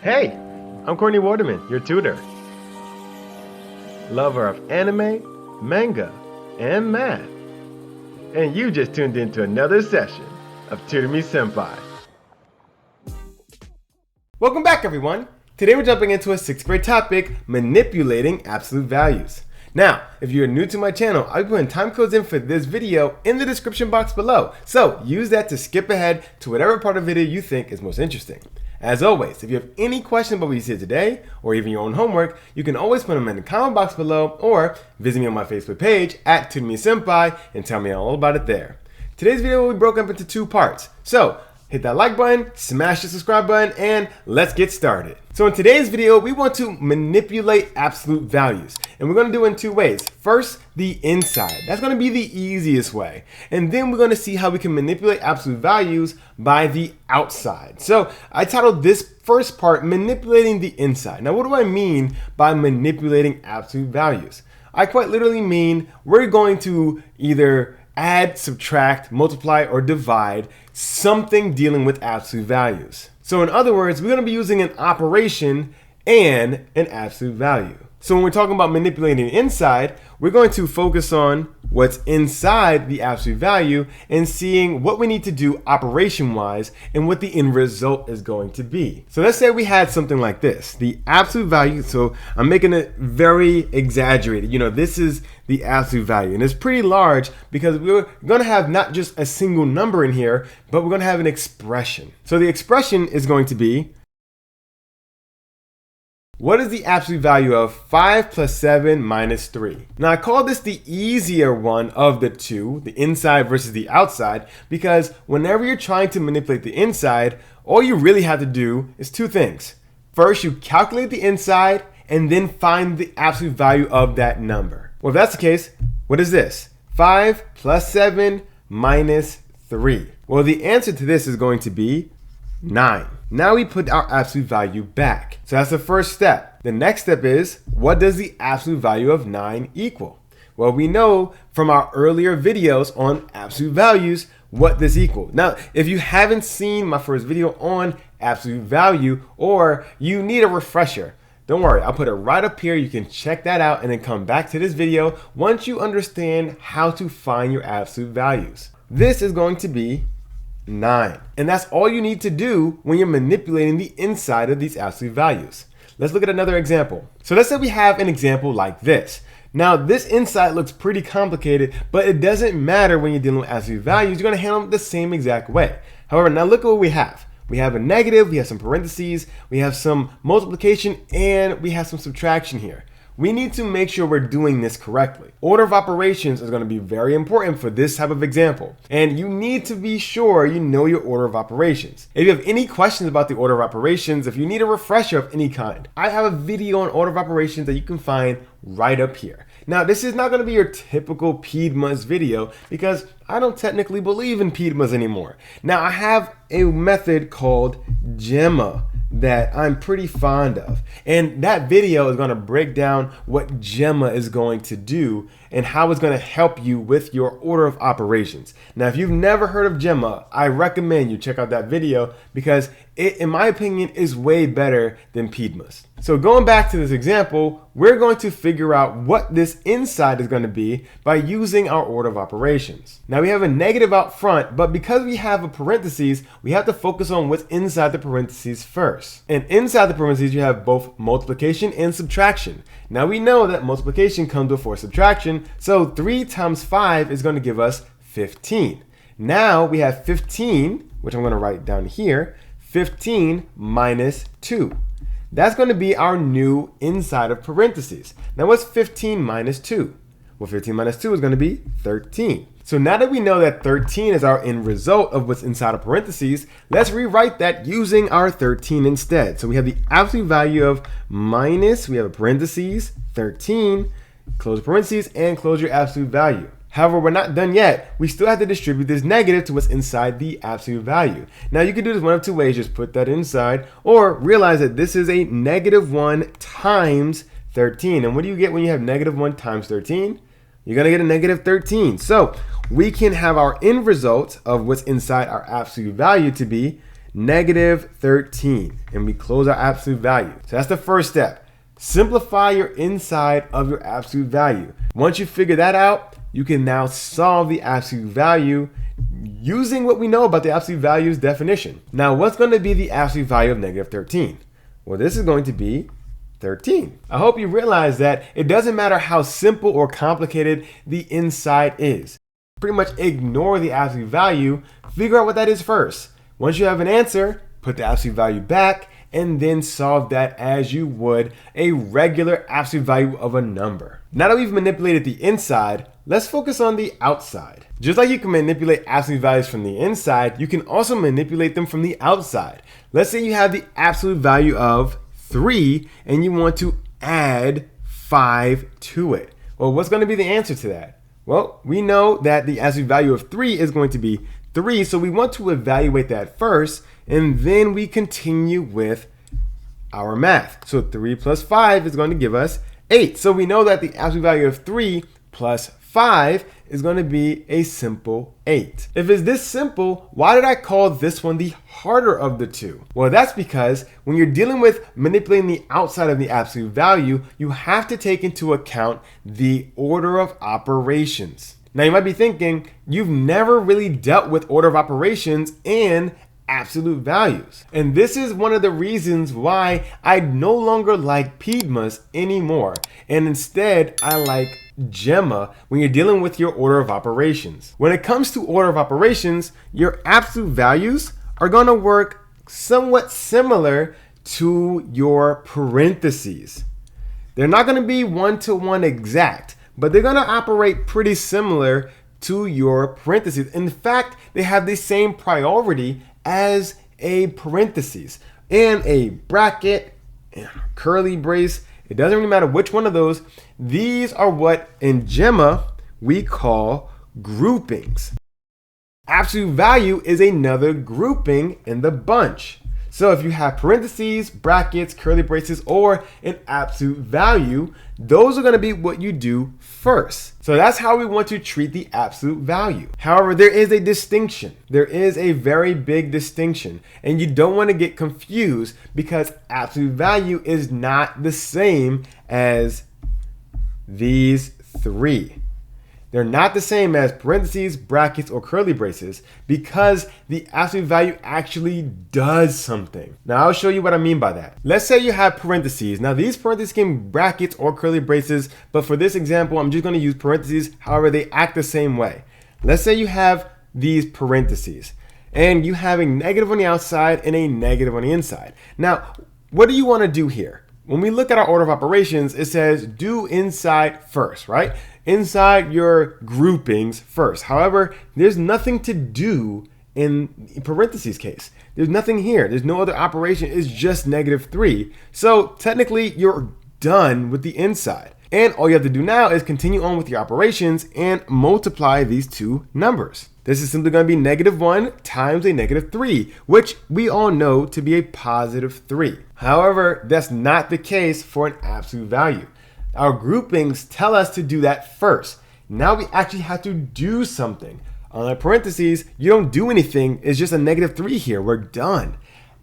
Hey, I'm Courtney Waterman, your tutor. Lover of anime, manga, and math. And you just tuned into another session of Tutor Me Sempai. Welcome back, everyone. Today we're jumping into a 6th grade topic, manipulating absolute values. Now, if you're new to my channel, I'll be putting timecodes in for this video in the description box below. So use that to skip ahead to whatever part of the video you think is most interesting. As always, if you have any questions about what you see today, or even your own homework, you can always put them in the comment box below, or visit me on my Facebook page at Tutor Me Sempai and tell me all about it there. Today's video will be broken up into 2 parts. So hit that like button, smash the subscribe button, and let's get started. So in today's video, we want to manipulate absolute values. And we're going to do it in 2 ways. First, the inside. That's going to be the easiest way. And then we're going to see how we can manipulate absolute values by the outside. So I titled this first part, Manipulating the Inside. Now, what do I mean by manipulating absolute values? I quite literally mean we're going to either add, subtract, multiply, or divide something dealing with absolute values. So in other words, we're going to be using an operation and an absolute value. So when we're talking about manipulating the inside, we're going to focus on what's inside the absolute value and seeing what we need to do operation-wise and what the end result is going to be. So let's say we had something like this, the absolute value. So I'm making it very exaggerated. This is the absolute value, and it's pretty large because we're going to have not just a single number in here, but we're going to have an expression. So the expression is going to be, what is the absolute value of 5 plus 7 minus 3? Now I call this the easier one of the 2, the inside versus the outside, because whenever you're trying to manipulate the inside, all you really have to do is 2 things. First, you calculate the inside and then find the absolute value of that number. Well, if that's the case, what is this? 5 plus 7 minus 3. Well, the answer to this is going to be 9. Now we put our absolute value back. So that's the first step. The next step is, what does the absolute value of 9 equal? Well, we know from our earlier videos on absolute values what this equals. Now, if you haven't seen my first video on absolute value, or you need a refresher, don't worry, I'll put it right up here. You can check that out and then come back to this video once you understand how to find your absolute values. This is going to be 9. And that's all you need to do when you're manipulating the inside of these absolute values. Let's look at another example. So let's say we have an example like this. Now this inside looks pretty complicated, but it doesn't matter when you're dealing with absolute values. You're going to handle it the same exact way. However, now look at what we have. We have a negative, we have some parentheses, we have some multiplication, and we have some subtraction here. We need to make sure we're doing this correctly. Order of operations is going to be very important for this type of example. And you need to be sure you know your order of operations. If you have any questions about the order of operations, if you need a refresher of any kind, I have a video on order of operations that you can find right up here. Now, this is not going to be your typical PEDMAS video because I don't technically believe in PEDMAS anymore. Now, I have a method called GEMMA that I'm pretty fond of. And that video is going to break down what GEMMA is going to do and how it's going to help you with your order of operations. Now, if you've never heard of GEMMA, I recommend you check out that video because it, in my opinion, is way better than PEDMAS. So going back to this example, we're going to figure out what this inside is going to be by using our order of operations. Now we have a negative out front, but because we have a parentheses, we have to focus on what's inside the parentheses first. And inside the parentheses, you have both multiplication and subtraction. Now we know that multiplication comes before subtraction, so 3 times 5 is going to give us 15. Now we have 15, which I'm going to write down here, 15 minus 2. That's going to be our new inside of parentheses. Now what's 15 minus 2? Well, 15 minus 2 is going to be 13. So now that we know that 13 is our end result of what's inside of parentheses, let's rewrite that using our 13 instead. So we have the absolute value of minus, we have a parentheses, 13, close parentheses, and close your absolute value. However, we're not done yet. We still have to distribute this negative to what's inside the absolute value. Now you can do this one of 2 ways. Just put that inside or realize that this is a negative 1 times 13. And what do you get when you have negative 1 times 13? You're going to get a negative 13. So we can have our end result of what's inside our absolute value to be negative 13. And we close our absolute value. So that's the first step. Simplify your inside of your absolute value. Once you figure that out, you can now solve the absolute value using what we know about the absolute value's definition. Now, what's going to be the absolute value of negative 13? Well, this is going to be 13. I hope you realize that it doesn't matter how simple or complicated the inside is. Pretty much ignore the absolute value, figure out what that is first. Once you have an answer, put the absolute value back, and then solve that as you would a regular absolute value of a number. Now that we've manipulated the inside, let's focus on the outside. Just like you can manipulate absolute values from the inside, you can also manipulate them from the outside. Let's say you have the absolute value of 3 and you want to add 5 to it. Well, what's going to be the answer to that? Well, we know that the absolute value of 3 is going to be 3, so we want to evaluate that first, and then we continue with our math. So 3 plus 5 is going to give us 8. So we know that the absolute value of 3 plus 5 is going to be a simple 8. If it's this simple, why did I call this one the harder of the two? Well, that's because when you're dealing with manipulating the outside of the absolute value, you have to take into account the order of operations. Now you might be thinking, you've never really dealt with order of operations and absolute values. And this is one of the reasons why I no longer like Piedmas anymore. And instead, I like Gemma when you're dealing with your order of operations. When it comes to order of operations, your absolute values are going to work somewhat similar to your parentheses. They're not going to be one-to-one exact, but they're going to operate pretty similar to your parentheses. In fact, they have the same priority as a parentheses and a bracket and a curly brace. It doesn't really matter which one of those. These are what in Gemma we call groupings. Absolute value is another grouping in the bunch. So if you have parentheses, brackets, curly braces, or an absolute value, those are going to be what you do first. So that's how we want to treat the absolute value. However, there is a distinction. There is a very big distinction, and you don't want to get confused because absolute value is not the same as these three. They're not the same as parentheses, brackets, or curly braces because the absolute value actually does something. Now I'll show you what I mean by that. Let's say you have parentheses. Now these parentheses can be brackets or curly braces, but for this example, I'm just going to use parentheses. However, they act the same way. Let's say you have these parentheses and you have a negative on the outside and a negative on the inside. Now, what do you want to do here? When we look at our order of operations, it says do inside first, right? Inside your groupings first. However, there's nothing to do in parentheses case. There's nothing here. There's no other operation. It's just -3. So technically, you're done with the inside. And all you have to do now is continue on with your operations and multiply these two numbers. This is simply going to be -1 times a -3, which we all know to be a +3. However, that's not the case for an absolute value. Our groupings tell us to do that first. Now we actually have to do something. On the parentheses, you don't do anything. It's just a -3 here. We're done.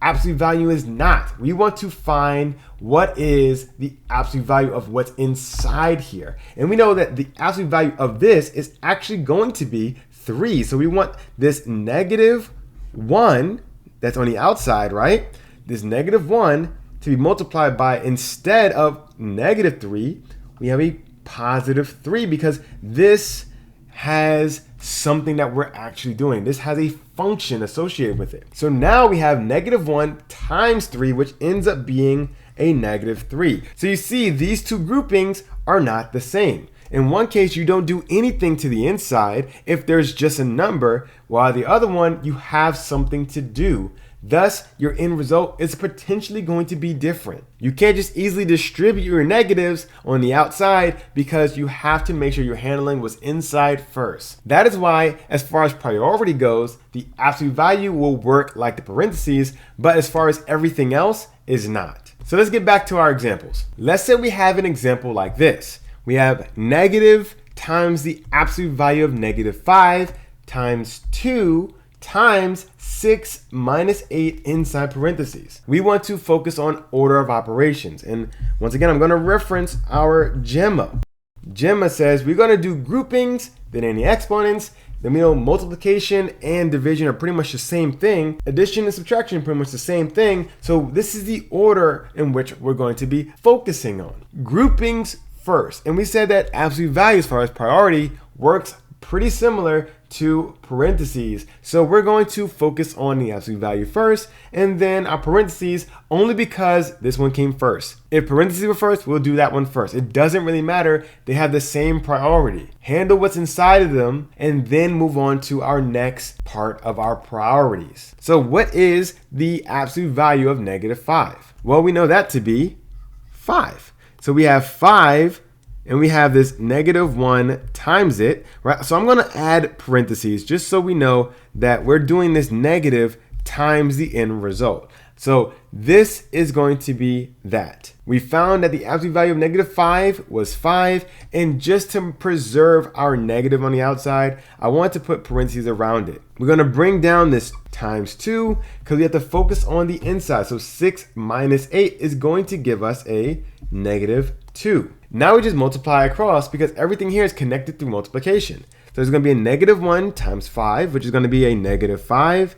Absolute value is not. We want to find what is the absolute value of what's inside here. And we know that the absolute value of this is actually going to be 3. So we want this -1 that's on the outside, right? This -1 to be multiplied by, instead of -3, we have a +3 because this has something that we're actually doing. This has a function associated with it. So now we have -1 times 3, which ends up being a -3. So you see, these two groupings are not the same. In one case, you don't do anything to the inside if there's just a number, while the other one, you have something to do. Thus, your end result is potentially going to be different. You can't just easily distribute your negatives on the outside because you have to make sure your handling was inside first. That is why, as far as priority goes, the absolute value will work like the parentheses, but as far as everything else is not. So let's get back to our examples. Let's say we have an example like this. We have negative times the absolute value of -5 times 2 times 6 minus 8 inside parentheses. We want to focus on order of operations. And once again, I'm going to reference our Gemma. Gemma says we're going to do groupings, then any exponents. Then we know multiplication and division are pretty much the same thing. Addition and subtraction are pretty much the same thing. So this is the order in which we're going to be focusing on. Groupings first. And we said that absolute value as far as priority works pretty similar to parentheses. So we're going to focus on the absolute value first and then our parentheses only because this one came first. If parentheses were first, we'll do that one first. It doesn't really matter. They have the same priority. Handle what's inside of them and then move on to our next part of our priorities. So what is the absolute value of -5? Well, we know that to be 5. So we have 5 and we have this -1 times it, right? So I'm going to add parentheses just so we know that we're doing this negative times the end result. So this is going to be that. We found that the absolute value of -5 was 5, and just to preserve our negative on the outside, I want to put parentheses around it. We're going to bring down this times 2 because we have to focus on the inside. So 6 minus 8 is going to give us a -2. Now we just multiply across because everything here is connected through multiplication. So there's going to be a -1 times 5, which is going to be a -5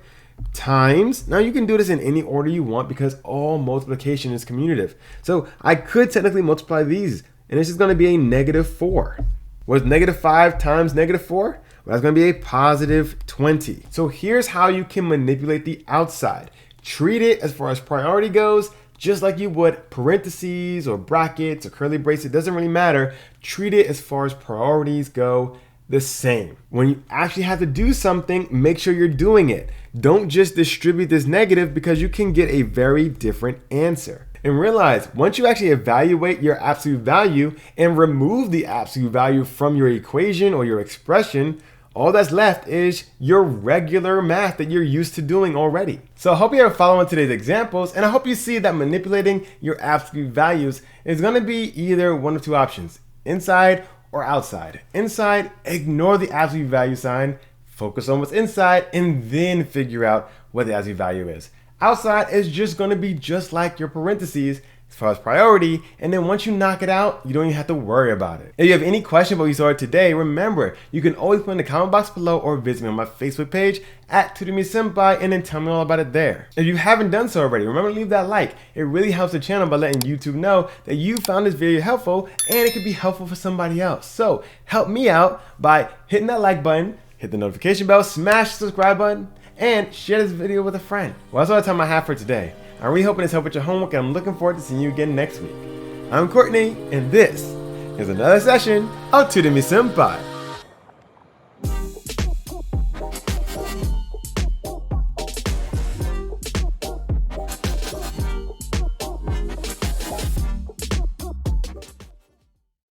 times, now you can do this in any order you want because all multiplication is commutative. So I could technically multiply these and this is going to be a -4. What's -5 times -4? Well, that's going to be a +20. So here's how you can manipulate the outside. Treat it as far as priority goes just like you would parentheses or brackets or curly braces. It doesn't really matter. Treat it as far as priorities go the same. When you actually have to do something, make sure you're doing it. Don't just distribute this negative because you can get a very different answer. And realize, once you actually evaluate your absolute value and remove the absolute value from your equation or your expression, all that's left is your regular math that you're used to doing already. So I hope you are following today's examples, and I hope you see that manipulating your absolute values is going to be either one of two options, inside or outside. Inside, ignore the absolute value sign, focus on what's inside, and then figure out what the absolute value is. Outside is just going to be just like your parentheses as far as priority, and then once you knock it out, you don't even have to worry about it. If you have any question about what you saw today, remember, you can always put in the comment box below or visit me on my Facebook page at Tutor Me Sempai and then tell me all about it there. If you haven't done so already, remember to leave that like. It really helps the channel by letting YouTube know that you found this video helpful and it could be helpful for somebody else. So help me out by hitting that like button, hit the notification bell, smash the subscribe button, and share this video with a friend. Well, that's all the time I have for today. I'm really hoping this helped with your homework, and I'm looking forward to seeing you again next week. I'm Courtney, and this is another session of Tutor Me Sempai.